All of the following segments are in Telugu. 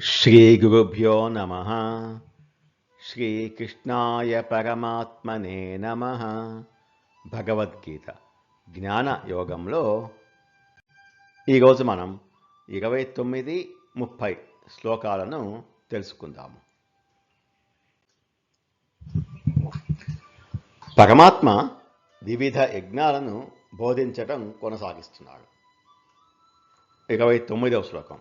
శ్రీగురుభ్యో నమః. శ్రీకృష్ణాయ పరమాత్మనే నమః. భగవద్గీత జ్ఞాన యోగంలో ఈరోజు మనం 29-30 శ్లోకాలను తెలుసుకుందాము. పరమాత్మ వివిధ యజ్ఞాలను బోధించటం కొనసాగిస్తున్నాడు. 29వ శ్లోకం.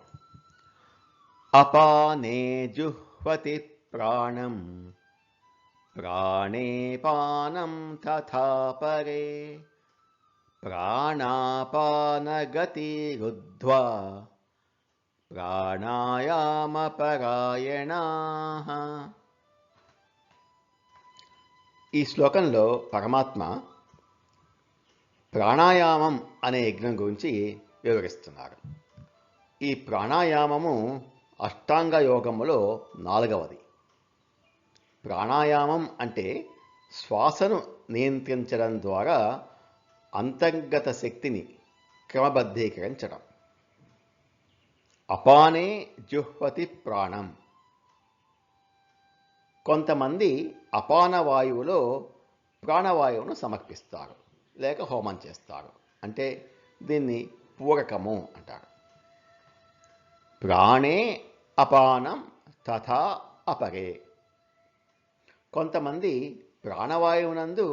అపానే జుహ్వతి ప్రాణం ప్రాణే పానం తథా పరే ప్రాణాపానగతిరుద్ధ్వా ప్రాణాయామపరాయణాః. ఈ శ్లోకంలో పరమాత్మ ప్రాణాయామం అనే యజ్ఞం గురించి వివరిస్తున్నారు. ఈ ప్రాణాయామము అష్టాంగ యోగములో 4వది. ప్రాణాయామం అంటే శ్వాసను నియంత్రించడం ద్వారా అంతర్గత శక్తిని క్రమబద్ధీకరించడం. అపానే జుహ్వతి ప్రాణం. కొంతమంది అపాన వాయువులో ప్రాణవాయువును సమర్పిస్తారు లేక హోమం చేస్తారు. అంటే దీన్ని పూరకము అంటారు. ప్రాణే అపానం తథా అపరే. కొంతమంది ప్రాణవాయువునందు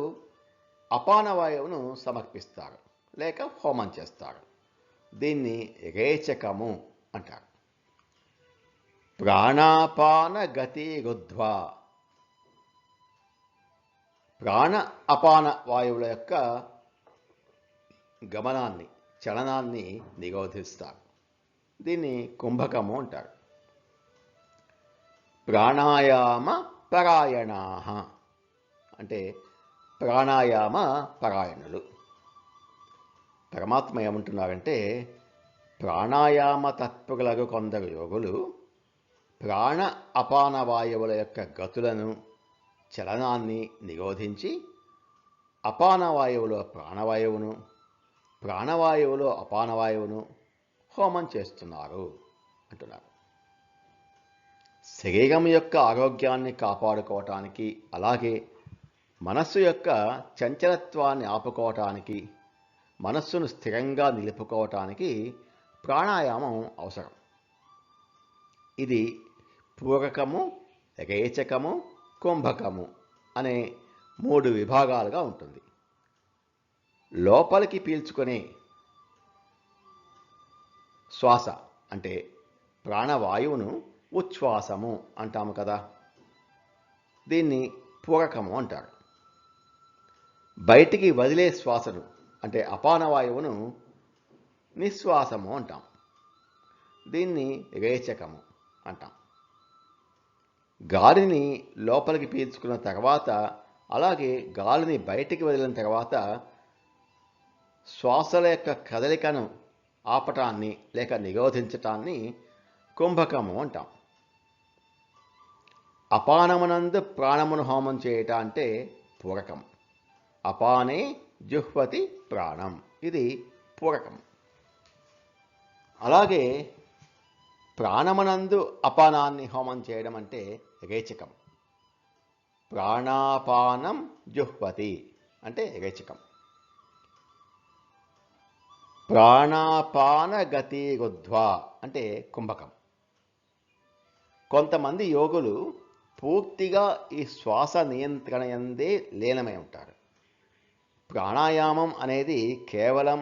అపానవాయువును సమర్పిస్తారు లేక హోమం చేస్తారు. దీన్ని రేచకము అంటారు. ప్రాణాపాన గతిరుద్ధ్వా. ప్రాణ అపాన వాయువుల యొక్క గమనాన్ని, చలనాన్ని నిరోధిస్తారు. దీన్ని కుంభకము అంటారు. ప్రాణాయామ పరాయణాః అంటే ప్రాణాయామ పరాయణులు. పరమాత్మ ఏమంటున్నారంటే, ప్రాణాయామ తత్పరులకు కొందరు యోగులు ప్రాణ అపాన వాయువుల యొక్క గతులను, చలనాన్ని నిరోధించి అపానవాయువులో ప్రాణవాయువును, ప్రాణవాయువులో అపానవాయువును హోమం చేస్తున్నారు అంటున్నారు. శరీరం యొక్క ఆరోగ్యాన్ని కాపాడుకోవటానికి, అలాగే మనస్సు యొక్క చంచలత్వాన్ని ఆపుకోవటానికి, మనస్సును స్థిరంగా నిలుపుకోవటానికి ప్రాణాయామం అవసరం. ఇది పూరకము, రేచకము, కుంభకము అనే 3 విభాగాలుగా ఉంటుంది. లోపలికి పీల్చుకునే శ్వాస అంటే ప్రాణవాయువును ఉచ్ఛ్వాసము అంటాము కదా, దీన్ని పూరకము అంటారు. బయటికి వదిలే శ్వాసను అంటే అపానవాయువును నిశ్వాసము అంటాం. దీన్ని రేచకము అంటాం. గాలిని లోపలికి పీల్చుకున్న తర్వాత, అలాగే గాలిని బయటికి వదిలిన తర్వాత శ్వాసల యొక్క కదలికను ఆపటాన్ని లేక నిరోధించటాన్ని కుంభకము అంటాం. అపానమునందు ప్రాణమును హోమం చేయట అంటే పూరకం. అపానే జుహ్వతి ప్రాణం, ఇది పూరకం. అలాగే ప్రాణమునందు అపానాన్ని హోమం చేయడం అంటే రేచకం. ప్రాణాపానం జుహ్వతి అంటే రేచకం. ప్రాణాపాన గతిరుద్ధ్వా అంటే కుంభకం. కొంతమంది యోగులు పూర్తిగా ఈ శ్వాస నియంత్రణ యందే లీనమై ఉంటారు. ప్రాణాయామం అనేది కేవలం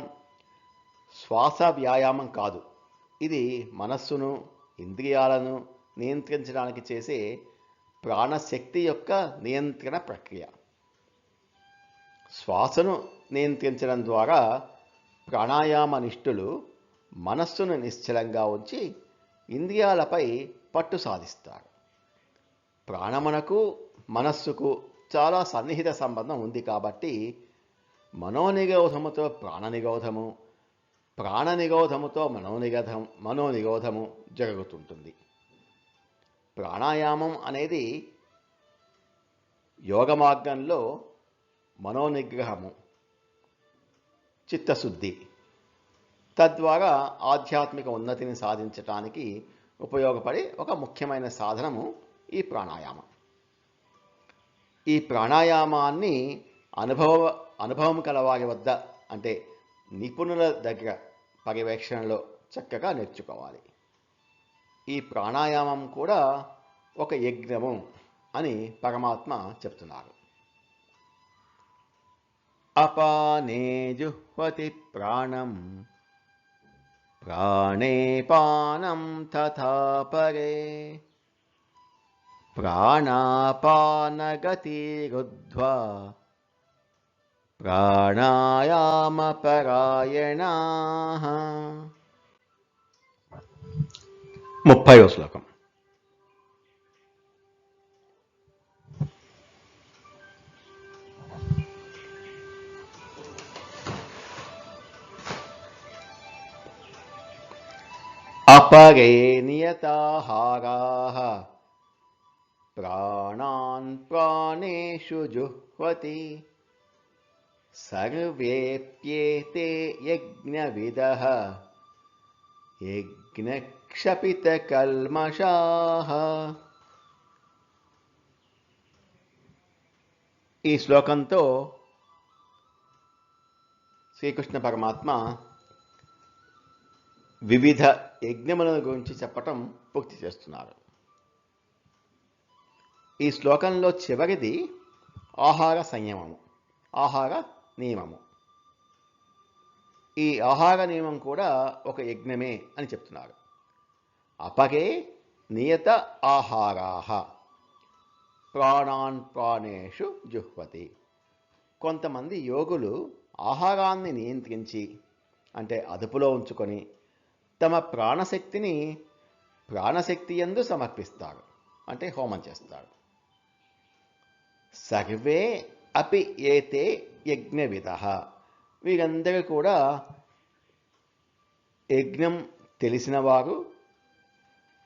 శ్వాస వ్యాయామం కాదు. ఇది మనస్సును, ఇంద్రియాలను నియంత్రించడానికి చేసే ప్రాణశక్తి యొక్క నియంత్రణ ప్రక్రియ. శ్వాసను నియంత్రించడం ద్వారా ప్రాణాయామ నిష్ఠులు మనస్సును నిశ్చలంగా ఉంచి ఇంద్రియాలపై పట్టు సాధిస్తారు. ప్రాణమునకు మనస్సుకు చాలా సన్నిహిత సంబంధం ఉంది కాబట్టి మనోనిరోధముతో ప్రాణనిరోధము, ప్రాణనిరోధముతో మనోనిరోధము జరుగుతుంటుంది. ప్రాణాయామం అనేది యోగ మార్గంలో మనోనిగ్రహము, చిత్తశుద్ధి, తద్వారా ఆధ్యాత్మిక ఉన్నతిని సాధించటానికి ఉపయోగపడే ఒక ముఖ్యమైన సాధనము ఈ ప్రాణాయామం. ఈ ప్రాణాయామాన్ని అనుభవం కలవారి వద్ద, అంటే నిపుణుల దగ్గర పర్యవేక్షణలో చక్కగా నేర్చుకోవాలి. ఈ ప్రాణాయామం కూడా ఒక యజ్ఞము అని పరమాత్మ చెప్తున్నారు. అపానే జుహ్వతి ప్రాణం ప్రాణే పానం తథా పరే ప్రాణాపానగతిరుద్ధ్వా ప్రాణాయామపరాయణాః. 30వ శ్లోకం. అపరే నియతాహారాః ప్రాణాన్ ప్రాణేషు జుహ్వతి సర్వేప్యేతే యజ్ఞవిదః యజ్ఞక్షపితకల్మషాః. ఈ శ్లోకంతో శ్రీకృష్ణ పరమాత్మ వివిధ యజ్ఞముల గురించి చెప్పటం పూర్తి చేస్తున్నారు. ఈ శ్లోకంలో చివరిది ఆహార సంయమము, ఆహార నియమము. ఈ ఆహార నియమం కూడా ఒక యజ్ఞమే అని చెప్తున్నారు. అపరే నియత ఆహారాః ప్రాణాన్ ప్రాణేషు జుహ్వతి. కొంతమంది యోగులు ఆహారాన్ని నియంత్రించి, అంటే అదుపులో ఉంచుకొని, తమ ప్రాణశక్తి యందు సమర్పిస్తారు, అంటే హోమం చేస్తారు. సర్వే అపి ఏతే యజ్ఞవిదః. వీరందరూ కూడా యజ్ఞం తెలిసినవారు,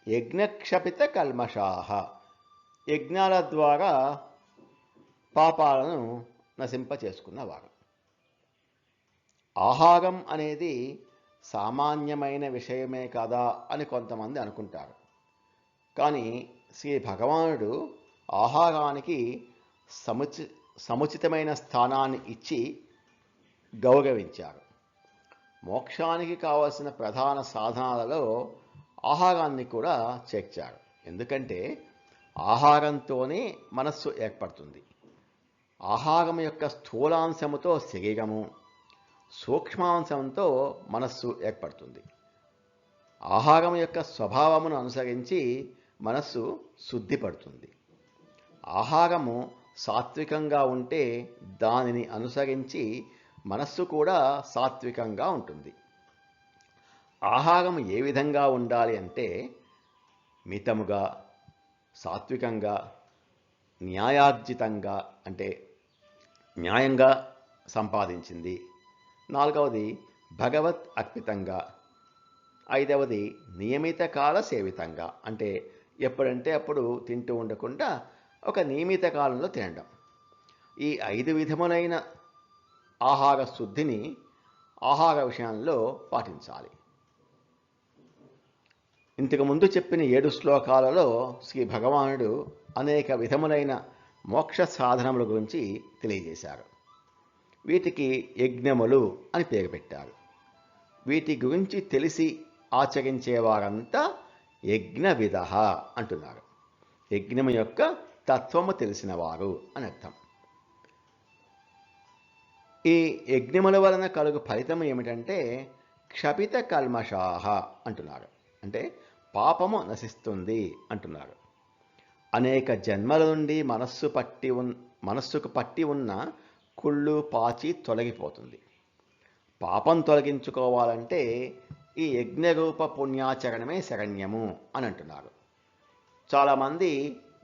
యజ్ఞక్షపిత కల్మషాః. యజ్ఞాల ద్వారా పాపాలను నశింపచేసుకున్నవారు. ఆహారం అనేది సామాన్యమైన విషయమే కదా అని కొంతమంది అనుకుంటారు. కానీ శ్రీ భగవానుడు ఆహారానికి సముచితమైన స్థానాన్ని ఇచ్చి గౌరవించారు. మోక్షానికి కావలసిన ప్రధాన సాధనాలలో ఆహారాన్ని కూడా చేర్చారు. ఎందుకంటే ఆహారంతోనే మనస్సు ఏర్పడుతుంది. ఆహారం యొక్క స్థూలాంశముతో శరీరము, సూక్ష్మాంశంతో మనస్సు ఏర్పడుతుంది. ఆహారం యొక్క స్వభావమును అనుసరించి మనస్సు శుద్ధిపడుతుంది. ఆహారము సాత్వికంగా ఉంటే దానిని అనుసరించి మనస్సు కూడా సాత్వికంగా ఉంటుంది. ఆహారం ఏ విధంగా ఉండాలి అంటే మితముగా, సాత్వికంగా, న్యాయార్జితంగా, అంటే న్యాయంగా సంపాదించింది. 4వది భగవత్ అర్పితంగా. 5వది నియమిత కాల సేవితంగా, అంటే ఎప్పుడంటే అప్పుడు తింటూ ఉండకుండా ఒక నియమిత కాలంలో తినడం. ఈ 5 విధములైన ఆహార శుద్ధిని ఆహార విషయంలో పాటించాలి. ఇంతకుముందు చెప్పిన 7 శ్లోకాలలో శ్రీ భగవానుడు అనేక విధములైన మోక్ష సాధనముల గురించి తెలియజేశారు. వీటికి యజ్ఞములు అని పేరు పెట్టారు. వీటి గురించి తెలిసి ఆచరించేవారంతా యజ్ఞవిదః అంటున్నారు. యజ్ఞము యొక్క తత్వము తెలిసినవారు అని అర్థం. ఈ యజ్ఞముల వలన కలుగు ఫలితం ఏమిటంటే క్షపిత కల్మషాః అంటున్నారు. అంటే పాపము నశిస్తుంది అంటున్నారు. అనేక జన్మల నుండి మనస్సుకు పట్టి ఉన్న కుళ్ళు పాచి తొలగిపోతుంది. పాపం తొలగించుకోవాలంటే ఈ యజ్ఞరూప పుణ్యాచరణమే శరణ్యము అని అంటున్నారు. చాలామంది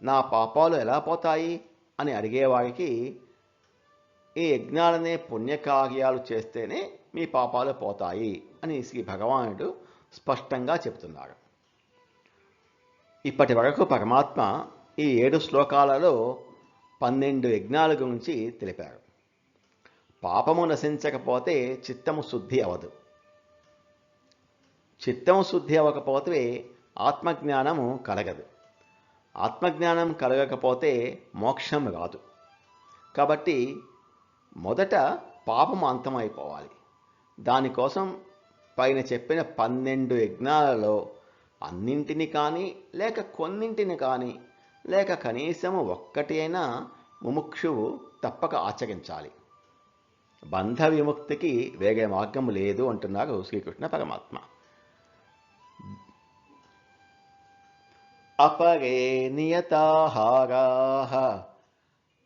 నా పాపాలు ఎలా పోతాయి అని అడిగేవారికి ఈ యజ్ఞాలనే పుణ్యకార్యాలు చేస్తేనే మీ పాపాలు పోతాయి అని శ్రీ భగవానుడు స్పష్టంగా చెబుతున్నారు. ఇప్పటి వరకు పరమాత్మ ఈ 7 శ్లోకాలలో 12 యజ్ఞాల గురించి తెలిపారు. పాపము నశించకపోతే చిత్తము శుద్ధి అవదు. చిత్తము శుద్ధి అవ్వకపోతే ఆత్మజ్ఞానము కలగదు. ఆత్మజ్ఞానం కలగకపోతే మోక్షం రాదు. కాబట్టి మొదట పాపం అంతమైపోవాలి. దానికోసం పైన చెప్పిన 12 యజ్ఞాలలో అన్నింటిని కానీ లేక కొన్నింటిని కానీ లేక కనీసము ఒక్కటి అయినా ముముక్షువు తప్పక ఆచరించాలి. బంధ విముక్తికి వేరే మార్గము లేదు అంటున్నారు శ్రీకృష్ణ పరమాత్మ. అపరే నియతాహారాః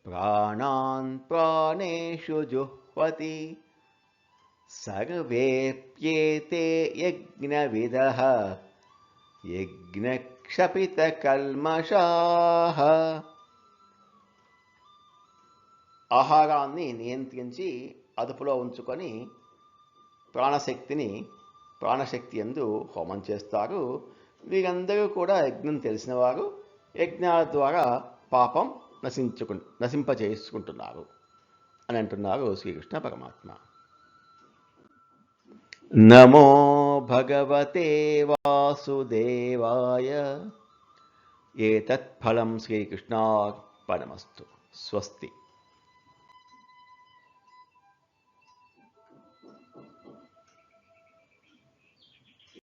ప్రాణాన్ ప్రాణేషు జుహ్వతి సర్వేప్యేతే యజ్ఞవిదః యజ్ఞక్షపితకల్మషాః. ఆహారాన్ని నియంత్రించి అదుపులో ఉంచుకొని ప్రాణశక్తి యందు హోమం చేస్తారు. వీరందరూ కూడా యజ్ఞం తెలిసినవారు. యజ్ఞాల ద్వారా పాపం నశింపచేసుకుంటున్నారు అని అంటున్నారు శ్రీకృష్ణ పరమాత్మ. నమో భగవతే వాసుదేవాయ. ఏతత్ ఫలం శ్రీకృష్ణార్పణమస్తు. స్వస్తి.